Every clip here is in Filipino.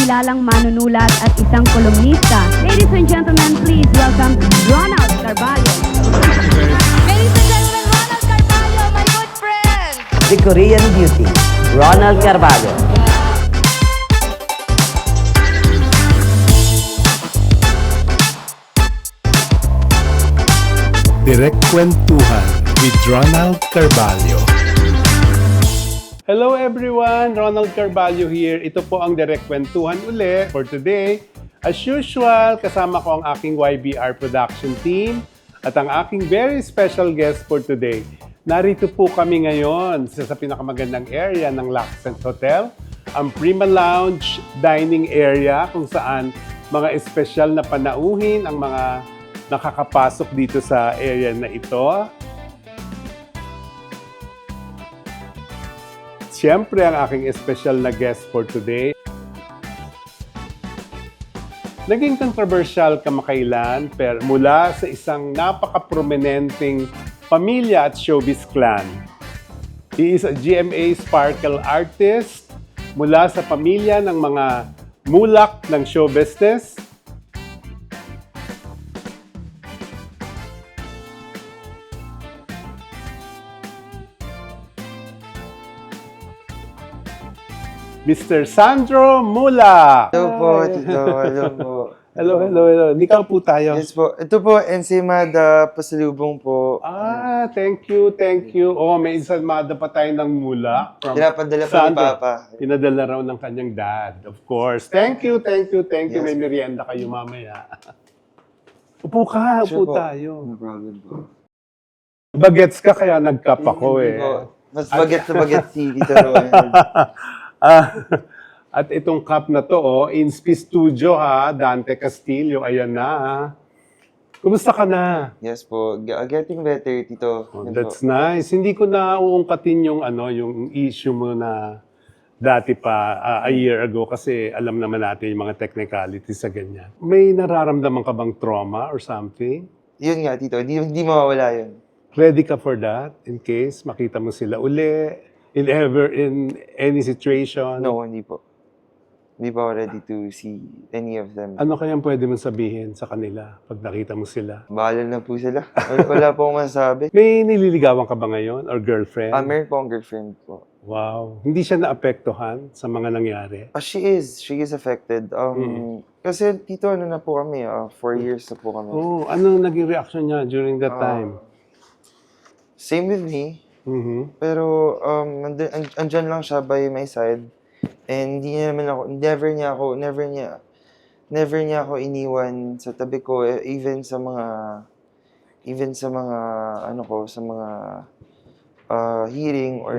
kilalang manunulat at isang kolumnista. Ladies and gentlemen, please welcome Ronald Carvalho. Ladies and gentlemen, Ronald Carvalho, my good friend! The Korean Beauty, Ronald Carvalho. Direct Kwentuhan with Ronald Carvalho. Hello everyone! Ronald Carvalho here. Ito po ang Direct Kwentuhan uli for today. As usual, kasama ko ang aking YBR production team at ang aking very special guest for today. Narito po kami ngayon sa pinakamagandang area ng L'accent Hotel, ang Prima Lounge dining area kung saan mga espesyal na panauhin ang mga nakakapasok dito sa area na ito. Siyempre, ang aking special na guest for today. Naging controversial kamakailan pero mula sa isang napaka-prominenteng pamilya at showbiz clan. He is a GMA Sparkle artist mula sa pamilya ng mga mulak ng show business. Mr. Sandro Mula. Hello po, Tito. Hello po. Hello. Ikaw po tayo. Yes po. Ito po, Ensaymada Pasalubong po. Thank you. Oh, may ensaymada pa tayo ng mula. From Pinapadala pa ni Sandro. Papa. Pinadala raw ng kanyang dad, of course. Thank you. Yes. May merienda kayo mamaya. Upo ka, Sure upo po. tayo. No problem po. Bagets ka kaya nag-cup ako eh. Hindi po. Mas baget na baget si Tito Ronald. At itong cup na to, Inspi Studio ha, Dante Castillo, ayan na ha. Kumusta ka na? Yes po. Getting better, Tito. Oh, Yan that's po. nice. Hindi ko na uungkatin yung yung issue mo na dati pa a year ago kasi alam naman natin yung mga technicalities sa ganyan. May nararamdaman ka bang trauma or something? Yun nga, Tito. Hindi mawawala yun. Ready ka for that in case makita mo sila uli in any situation? No, hindi po. Hindi pa ako ready to see any of them. Ano kayang pwede mong sabihin sa kanila pag nakita mo sila? Bahala na po sila. Wala po akong masabi. May nililigawan ka ba ngayon or girlfriend? Meron po akong girlfriend po. Wow. Hindi siya naapektuhan sa mga nangyari? She is. She is affected. Kasi Tito, ano na po kami, 4 years na po kami. Oh, ano naging reaction niya during that time? Same with me. Mhm. Pero andyan lang siya by my side. And hindi niya naman ako, never niya ako iniwan sa tabi ko, even sa mga hearing or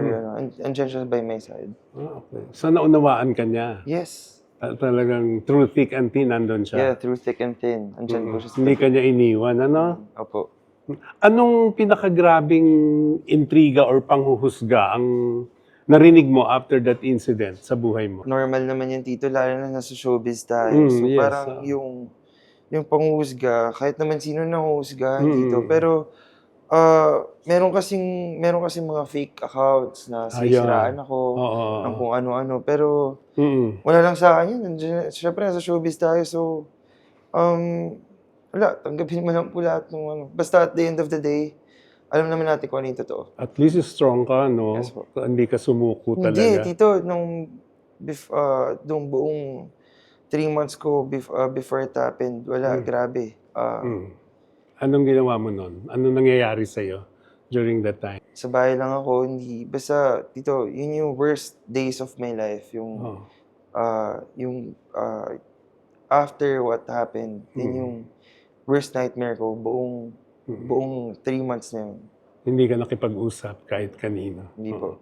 andyan siya by my side. Okay. So naunawaan ka niya? Yes. Talagang through thick and thin nandun Yeah, siya? through thick and thin. Andyan po siya sa Hindi tabi. ka niya iniwan, ano? Opo. Anong pinakagrabing intriga or panghuhusga ang narinig mo after that incident sa buhay mo? Normal naman yan, Tito, lalo na nasa showbiz tayo. So yes, parang yung panghusga, kahit naman sino nanghusga, Tito. Mm. Pero meron kasing mga fake accounts na sinisiraan ako Oo. ng kung ano-ano. Pero Mm. wala lang sa akin yun. Siyempre, nasa showbiz tayo. So, wala. Tanggapin mo lang po lahat ng ano. Basta at the end of the day, alam naman natin kung ano yung totoo. At least strong ka, no? Yes po. Hindi ka sumuko talaga. Hindi, Tito. Nung buong 3 months ko before it happened, wala, grabe. Anong ginawa mo nun? Anong nangyayari sa'yo during that time? Sa bahay lang ako, basta, Tito, yun yung worst days of my life. Oh. Yung after what happened, yun yung worst nightmare ko, buong 3 months na yun. Hindi ka nakipag-usap kahit kanino. Hindi po.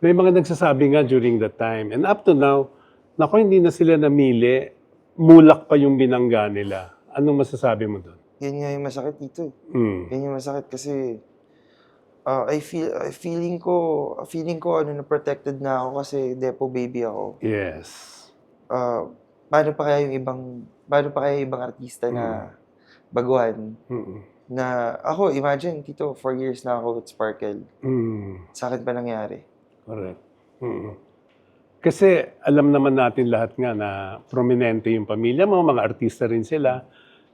May mga nagsasabi nga during that time. And up to now, naku, hindi na sila namili. Mulak pa yung binangga nila. Anong masasabi mo doon? Yun nga yung masakit dito. Yun yung masakit kasi feeling ko na protected na ako kasi depo baby ako. Yes. Paano pa kaya yung ibang artista na baguhan? Na ako, imagine, Tito, 4 years na ako with Sparkle. Sa akin pa nangyari. Correct. Kasi alam naman natin lahat nga na prominente yung pamilya mo, mga artista rin sila.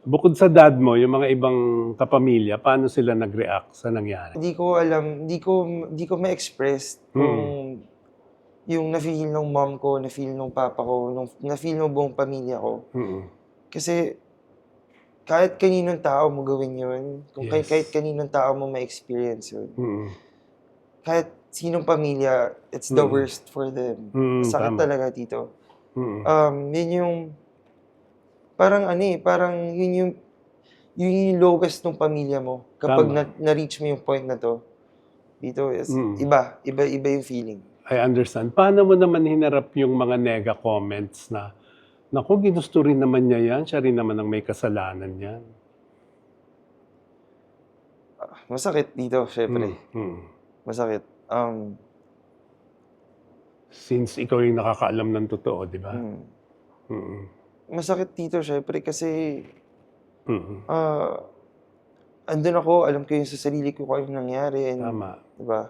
Bukod sa dad mo, yung mga ibang kapamilya, paano sila nag-react sa nangyari? Hindi ko alam, hindi ko ma-express kung yung na-feel ng mom ko, na-feel ng papa ko, na-feel ng buong pamilya ko. Mm. Kasi kahit kaninong tao mo gawin yun, kung Yes. kahit kaninong tao mo ma-experience yun, Mm. kahit sinong pamilya, it's the worst for them. Sakit Tama. talaga, Tito. Mm. Yun yung, parang parang yun yung lowest ng pamilya mo. Kapag Tama. na-reach mo yung point na to, dito is iba yung feeling. I understand. Paano mo naman hinarap yung mga nega comments na, naku, ginusto rin naman niya yan, siya rin naman ang may kasalanan yan. Masakit dito, syempre. Mm. Masakit. Since ikaw yung nakakaalam ng totoo, di ba? Mm. Masakit dito, syempre, kasi Mm. andun ako, alam ko yung sa sarili ko kung ano nangyari. And, Tama. diba?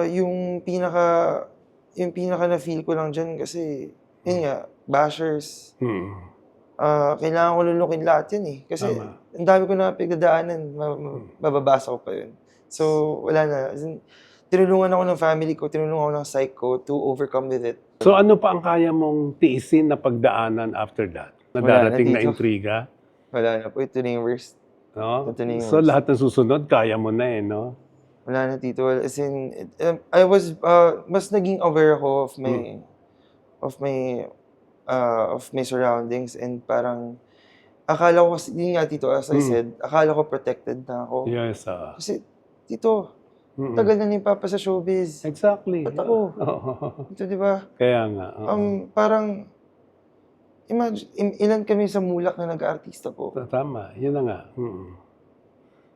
Yung pinaka na-feel ko lang dyan kasi, yun nga, bashers. Mm. Kailangan ko lulukin lahat yun eh. Kasi, Tama. ang dami ko na pagdadaanan, mababasa ko pa yun. So, wala na. As in, tinulungan ako ng family ko, tinulungan ako ng psych ko to overcome with it. So ano pa ang kaya mong tiisin na pagdaanan after that? Na Wala na, darating na Tito. intriga? Wala na po, ito na yung worst. No? Ito na yung So worst. lahat ng susunod, kaya mo na eh, no? Wala na, Tito. As in, I was, mas naging aware ako of my surroundings, and parang, akala ko, yun nga, Tito, as I said, akala ko protected na ako. Yes. Kasi, Tito, tagal na ni Papa sa showbiz. Exactly. At ako, ito, di ba? Kaya nga. Parang, imagine, ilan kami sa Mulak na nag-aartista po. Tama. Yun na nga.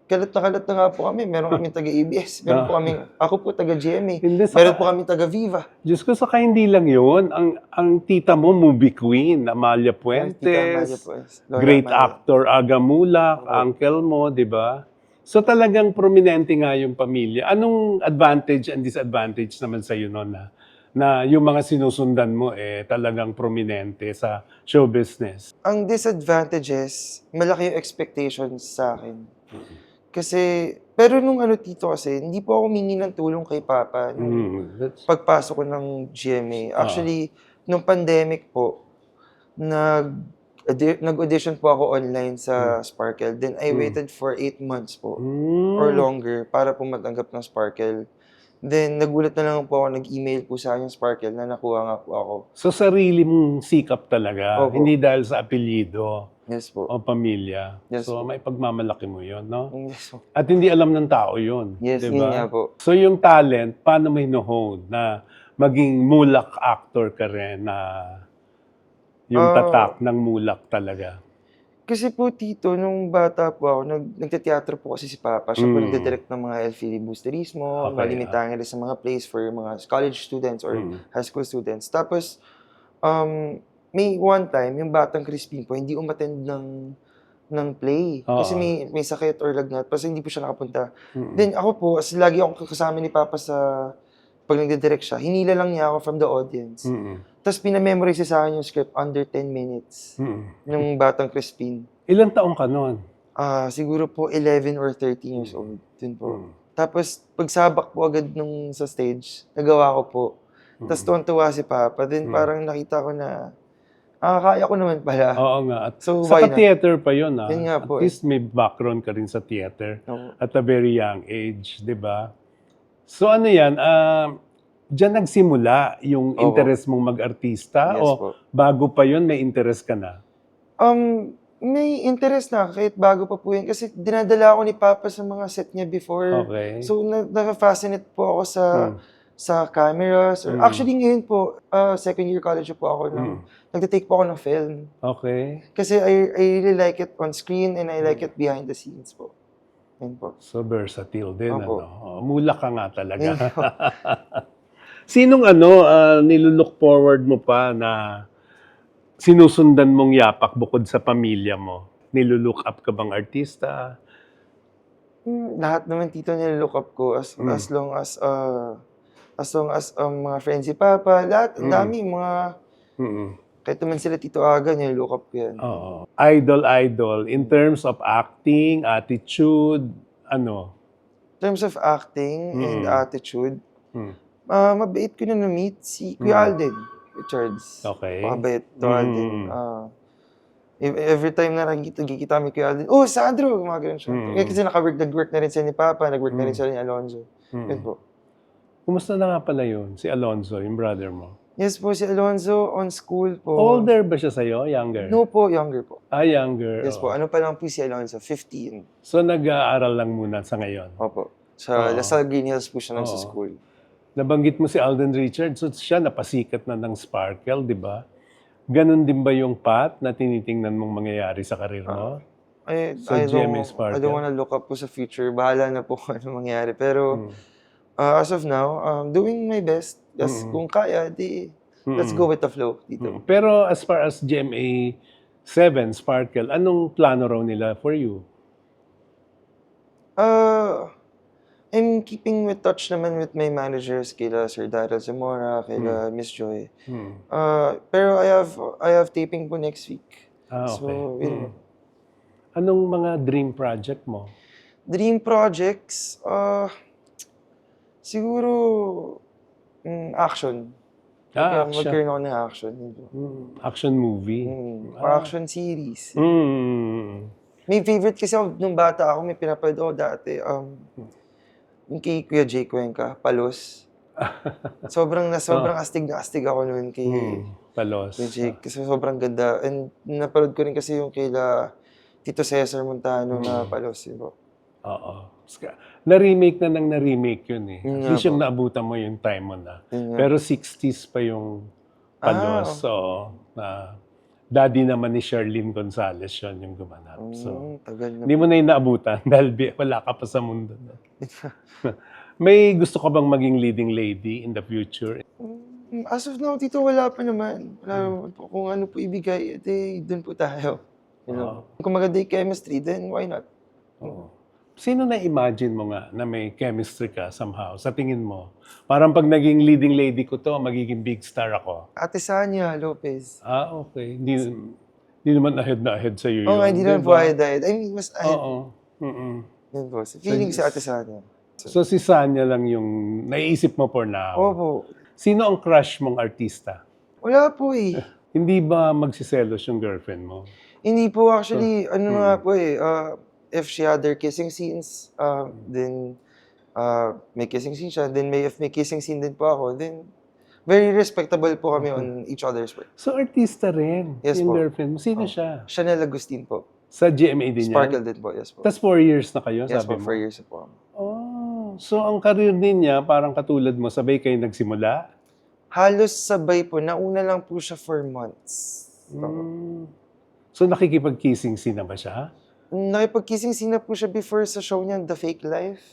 Kalat na nga po kami. Meron kami taga-ABS. Meron po kami, ako po taga-GMA. Hindi, Meron po kami taga-Viva. Diyos ko, saka hindi lang yun. Ang tita mo, movie queen, Amalia Tita Puentes. Amalia Puentes, Lola Great Amalia. actor, Aga Mulak, uncle mo, di ba? So talagang prominente nga yung pamilya. Anong advantage and disadvantage naman sa iyo noon na yung mga sinusundan mo talagang prominente sa show business? Ang disadvantages, malaki yung expectations sa akin. Kasi, pero nung Tito kasi, hindi po ako humingi ng tulong kay Papa nung pagpasok ko ng GMA. Actually, nung pandemic po, nag-audition po ako online sa Sparkle. Then I waited for 8 months po or longer para po matanggap ng Sparkle. Then nagulat na lang po ako, nag-email po sa akin yung Sparkle na nakuha nga po ako. So sarili mong sikap talaga, Opo. hindi dahil sa apelyido Yes po. o pamilya. Yes So po. may pagmamalaki mo yun, no? Yes po. At hindi alam ng tao yun. Yes, diba? yun nga po. So yung talent, paano mo hino-hone na maging mulak actor ka rin na yung tatak ng mulak talaga? Kasi po, Tito, nung bata po ako, nagteteatro po kasi si Papa. Siya po nagdidirect ng mga El Filibusterismo, Okay, Malimitangin sa mga plays for mga college students or high school students. Tapos, may one time, yung Batang Crispin po, hindi umattend ng play. Kasi may sakit or lagnat. Kasi hindi po siya nakapunta. Then ako po, as lagi akong kasama ni Papa sa pag nagdidirect siya, hinila lang niya ako from the audience. Tapos pinamemorize niya sa akin yung script under 10 minutes ng Batang Crispin. Ilang taong ka noon? Siguro po 11 or 13 years old. Dun po. Tapos pagsabak po agad nung sa stage, nagawa ko po. Tapos tuwan-tuwa si Papa. Then parang nakita ko na, kaya ko naman pala. Oo nga. At So, sa why not? theater pa yun, Yun nga po, At least may background ka rin sa theater Oo. at a very young age, di ba? So ano yan, diyan nagsimula yung Opo. interest mong mag-artista? Yes O po. bago pa yun, may interest ka na? May interest na kahit bago pa po yun. Kasi dinadala ako ni Papa sa mga set niya before. Okay. So, na-fascinate po ako sa cameras. Or, actually, ngayon po, second year college po ako. Nagtitake po ako ng film. Okay. Kasi I really like it on screen and I like it behind the scenes po. Yan po. So versatile din, Opo. Mula ka nga talaga. Yan po. Sinong nilulook forward mo pa na sinusundan mong yapak bukod sa pamilya mo? Nilulook up ka bang artista? Lahat naman, Tito, nilook up ko as long as As long as mga friends si Papa, lahat, ang dami, mga, Mm. kahit naman sila Tito Aga, look up ko yan. Oo. Idol. In terms of acting, attitude, ano? In terms of acting and attitude, Mm. mabait ko na na-meet si Kuya Alden Richards. Okay. Mabait to Alden. Every time na nagkikita kami Kuya Alden, oh, Sandro! Mga ganun siya. Kasi nag-work na rin siya ni Papa, nag-work na rin siya ni Alonzo. Yun po. Kumusta na nga pala yun? Si Alonzo, yung brother mo. Yes po, si Alonzo on school po. Older ba siya sa'yo? Younger? No po, younger po. Younger. Yes po, ano pa lang po si Alonzo, 15. So, nag-aaral lang muna sa ngayon. Opo. Sa Lasal Green Hills po siya sa school. Nabanggit mo si Alden Richards, so siya napasikat na ng Sparkle, di ba? Ganon din ba yung path na tinitingnan mong mangyayari sa karir mo? I GMA Sparkle? don't wanna look up po sa future. Bahala na po kung ano mangyari. Pero as of now, doing my best. Yes, kung kaya, let's go with the flow dito. Pero as far as GMA 7 Sparkle, anong plano raw nila for you? I'm keeping with touch naman with my managers, kila Sir Daryl Zamora, kila Miss Joy. Pero I have taping po next week. Okay. So, yun. Anong mga dream project mo? Dream projects, siguro action. Action. Mag-turn on ng action. Action movie? Or action series. Mm. May favorite kasi ako nung bata ako, may pinapanood ako dati. Yung kay Kuya Jay Cuenca, Palos. sobrang astig na astig ako noon kay Palos. Kuya Jay. Kasi sobrang ganda. And napanood ko rin kasi yung kila Tito Cesar Montano na Palos. Diba? Oo. Na-remake na nang na-remake yun eh. At least po. yung naabutan mo yung time mo na. Yun nga. Pero 60s pa yung Palos. So, daddy naman ni Sherlyn Gonzalez yun yung gumanap. So, Tagal na. hindi mo na yung naabutan dahil wala ka pa sa mundo. May gusto ka bang maging leading lady in the future? As of now, Tito, wala pa naman. Wala naman po. Kung ano po ibigay, dun po tayo. You know? Kung maganda yung chemistry, then why not? Oo. Sino na-imagine mo nga na may chemistry ka somehow? Sa tingin mo? Parang pag naging leading lady ko to, magiging big star ako. Ate Sanya Lopez. Okay. Hindi naman ahead sa'yo yun. Oo, hindi naman po ahead. I mean, mas ahead. Oo. Yun po. Feeling sa Ate Sanya. So si Sanya lang yung naiisip mo for now. Opo. Sino ang crush mong artista? Wala po eh. Hindi ba magsiselos yung girlfriend mo? Hindi po actually, ano nga po eh, if she had their kissing scenes, then may kissing scene siya, then if may kissing scene din po ako, then very respectable po kami on each other's work. So artista rin Yes yung po. girlfriend mo. Sino siya? Chanel Agustin po. Sa GMA din Sparkle yan? din po, yes po. Tapos 4 years na kayo, Yes sabi po, mo? 4 years po. So ang career din niya, parang katulad mo, sabay kayo nagsimula? Halos sabay po, nauna lang po siya for months. So nakikipag-kissing scene na ba siya? Nakipag-kissing scene na po siya before sa show niya, The Fake Life.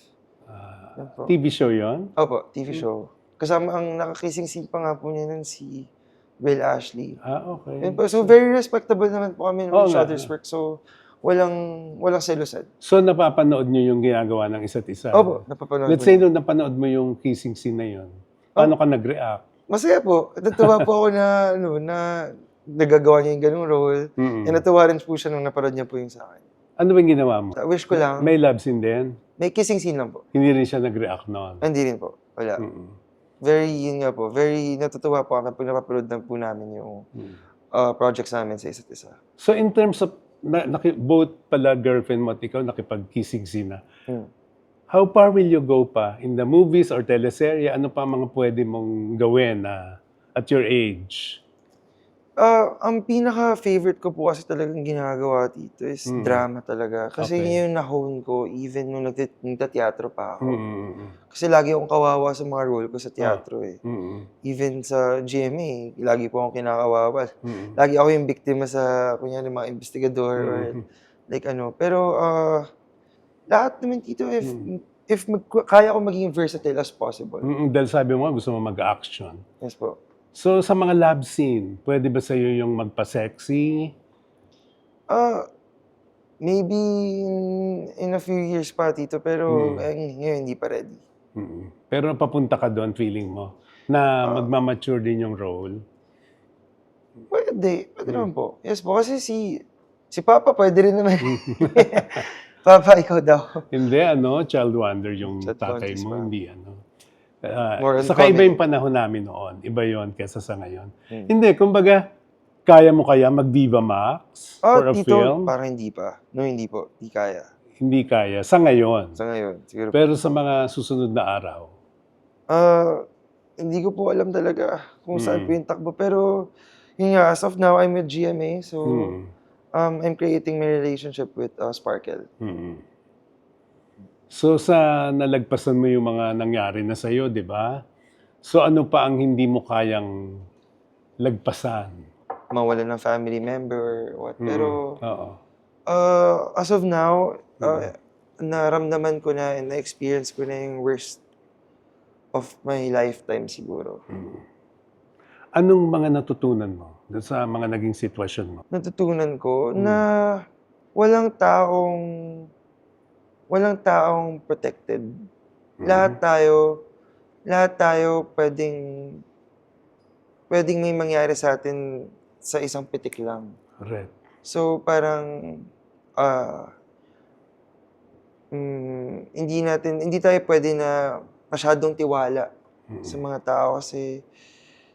Yan po. TV show yon? Opo, TV show. Kasama ang nakakissing scene pa nga po niya nun si Will Ashley. Okay. Yun po. So very respectable naman po kami ng Oo each nga. other's work. So walang selosan. So napapanood niyo yung ginagawa ng isa't isa? Opo, napapanood Let's mo say yun. nung napanood mo yung kissing scene na yun, paano ka nag-react? Masaya po. Natuwa po ako na, na nagagawa niya yung ganung role. And natuwa rin po siya nung napanood niya po yung sa akin. Ano ba yung ginawa mo? Wish ko lang, May love scene din? may kissing scene lang po. Hindi rin siya nag-react noon? Hindi rin po. Wala. Very, yun nga po, very natutuwa po kami pag napapanood na po namin yung projects namin sa isa't isa. So in terms of, both pala girlfriend mo at ikaw nakipag-kissing scene na, how far will you go pa? In the movies or teleserye, ano pa mga pwede mong gawin at your age? Ang pinaka-favorite ko po kasi talagang ginagawa dito is drama talaga. Kasi Okay. yun yung na-hone ko even nung nagtateatro pa ako. Kasi lagi akong kawawa sa mga role ko sa teatro eh. Even sa GMA, lagi po akong kinakawawa. Lagi ako yung biktima sa, kunyari, mga investigador or like ano. Pero lahat naman dito, kaya ko maging versatile as possible. Dahil sabi mo, gusto mo mag-action. Yes po. So sa mga love scene, pwede ba sa'yo yung magpa-sexy? Maybe in a few years pa, Tito. Pero ngayon, hindi pa ready. Pero papunta ka doon, feeling mo, na magmamature din yung role? Pwede naman po. Yes po, kasi si Papa pwede rin naman. Papa, ikaw daw. Hindi, child wonder yung Child tatay wonder, mo, pa. hindi, More on saka iba comedy. yung panahon namin noon. Iba yon kesa sa ngayon. Hindi, kumbaga, kaya mo kaya mag-Viva Max for a Dito, film? parang hindi pa. No, hindi po. Hindi kaya. Hindi kaya. Sa ngayon. Sa ngayon, siguro. Pero sa mga susunod na araw. Hindi ko po alam talaga kung saan po yung takbo. Pero, yun nga, as of now, I'm with GMA. So, I'm creating my relationship with Sparkle. So sa nalagpasan mo yung mga nangyari na sa'yo, di ba? So ano pa ang hindi mo kayang lagpasan? Mawalan ng family member, what. Pero, Oo. as of now, naramdaman ko na and na-experience ko na yung worst of my lifetime siguro. Anong mga natutunan mo doon sa mga naging sitwasyon mo? Natutunan ko na walang taong protected. Lahat tayo pwedeng may mangyari sa atin sa isang pitik lang. Correct. So parang hindi tayo pwede na masyadong tiwala sa mga tao kasi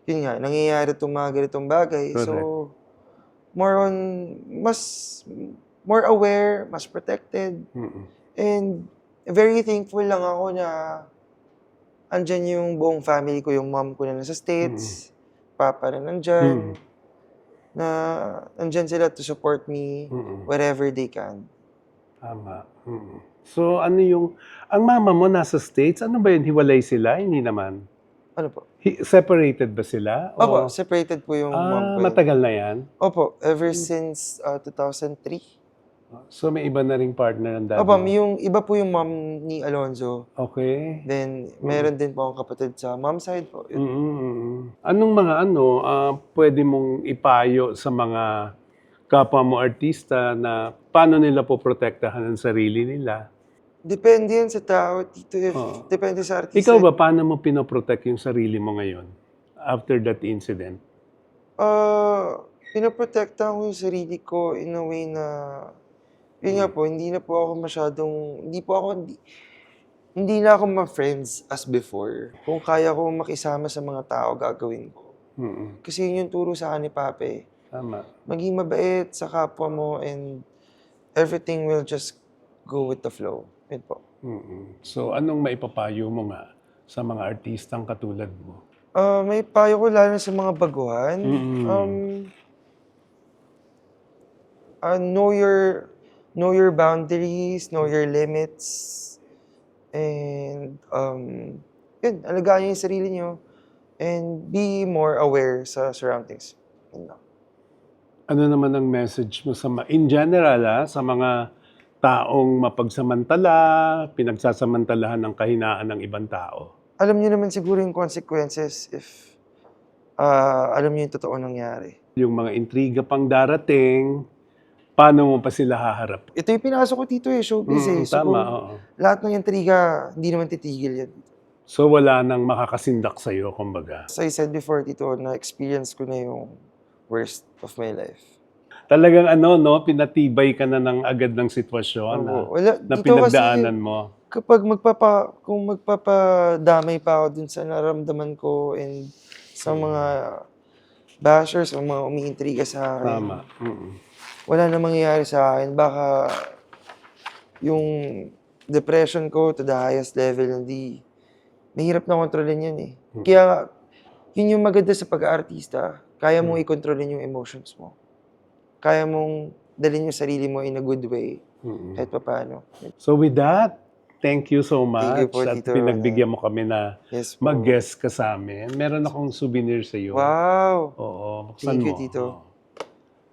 yun nga, nangyayari itong mga ganitong bagay. Correct. So, more aware, mas protected. And very thankful lang ako na andyan yung buong family ko, yung mom ko na nasa States, papa na nandyan, na andyan sila to support me wherever they can. Tama. So ano ang mama mo nasa States, ano ba yun? Hiwalay sila? Hindi naman. Ano po? Separated ba sila? Opo, separated po yung mom ko. Matagal na yan? Opo, ever since 2003. So may iba na ring partner ang dad Opo, mo? yung iba po yung mom ni Alonzo. Okay. Then, meron din po akong kapatid sa mom side po. Anong mga pwede mong ipayo sa mga kapwa mo artista na paano nila po protektahan ang sarili nila? Depende yan sa tao, Tito. Depende sa artista. Ikaw ba, paano mo pinoprotect yung sarili mo ngayon after that incident? Pinoprotektahan ko yung sarili ko in a way na, yun nga po, hindi na ako ma-friends as before. Kung kaya ko makisama sa mga tao, gagawin ko. Kasi yun yung turo sa akin ni Pape. Tama. Maging mabait sa kapwa mo and everything will just go with the flow. Yun po. So anong maipapayo mo nga sa mga artistang katulad mo? May payo ko lalo sa mga baguhan. Know your boundaries, know your limits, and yun, alagaan niyo yung sarili niyo, and be more aware sa surroundings. Yun lang. Ano naman ang message mo in general sa mga taong mapagsamantala, pinagsasamantalahan ng kahinaan ng ibang tao? Alam niyo naman siguro yung consequences if alam niyo yung totoo nangyari. Yung mga intriga pang darating, paano mo pa sila haharap? Ito yung pinasok ko dito showbiz So, Tama, oo. lahat ng intriga, hindi naman titigil yan. So wala nang makakasindak sa'yo, kumbaga. As I said before, Tito, na-experience ko na yung worst of my life. Talagang pinatibay ka na ng agad ng sitwasyon na Dito pinagdaanan kasi, mo. kapag kung magpapadamay pa ako dun sa naramdaman ko and sa mga bashers o mga umiintriga sa akin, Tama. wala na mangyayari sa akin. Baka yung depression ko to the highest level, hindi, mahirap na kontrolin yan Kaya, yun yung maganda sa pag-aartista. Kaya mong i-controlin yung emotions mo. Kaya mong dalhin yung sarili mo in a good way. Kahit pa paano. So with that, thank you so much. Thank you po, at Tito pinagbigyan mo kami na Yes po. mag-guest ka sa amin. Meron akong souvenir sa iyo. Wow! Oo, buksan Thank you, mo. Tito. Oo.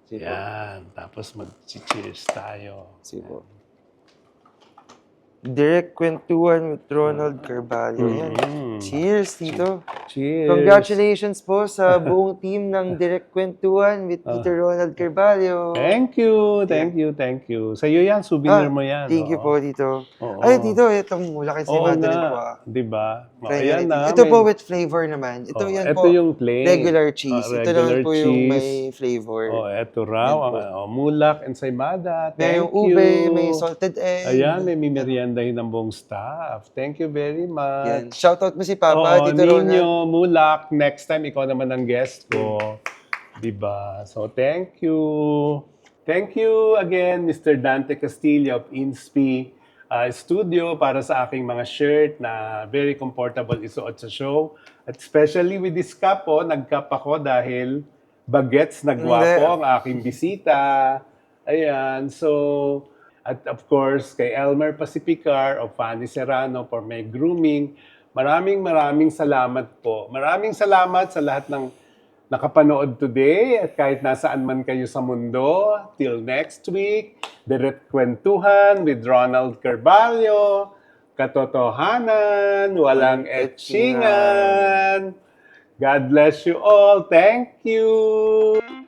Sige po. Yan, tapos mag-cheers tayo. Sige po. Direct Kwentuhan with Ronald Carvalho. Yan. Cheers, Tito. Cheers. Congratulations po sa buong team ng Direct Kwentuhan with Tito Ronald Carvalho. Thank you, thank you, thank you. Sa'yo yan, souvenir mo yan. Thank you oo. po, Tito. Oo. Ay, Tito, itong laki si Oo Madeline nga, po. di ba? Oh, Try ayan natin. na. Ito may- po with flavor naman. Ito Oh, yan ito po. yung plain. Regular cheese. Ito Regular naman po yung cheese. may flavor. Oh, ito raw. Mulak, ensaymada. May Thank yung ube, you. may salted egg. Ayan, may meriendahin ng buong staff. Thank you very much. Yan. Shoutout mo si Papa, Oo, Tito Ronald. Nino, Mulak. Next time, ikaw naman ang guest ko. Diba? So, thank you. Thank you again, Mr. Dante Castillo of Inspi Studio para sa aking mga shirt na very comfortable isuot sa show. At especially with this cup, nag-cup ako dahil bagets na gwapo ang aking bisita. Ayan, so... At of course, kay Elmer Pacificar of Fanny Serrano for my grooming. Maraming salamat po. Maraming salamat sa lahat ng nakapanood today at kahit nasaan man kayo sa mundo. Till next week, Direct Kwentuhan with Ronald Carvalho. Katotohanan, walang etsingan. God bless you all. Thank you.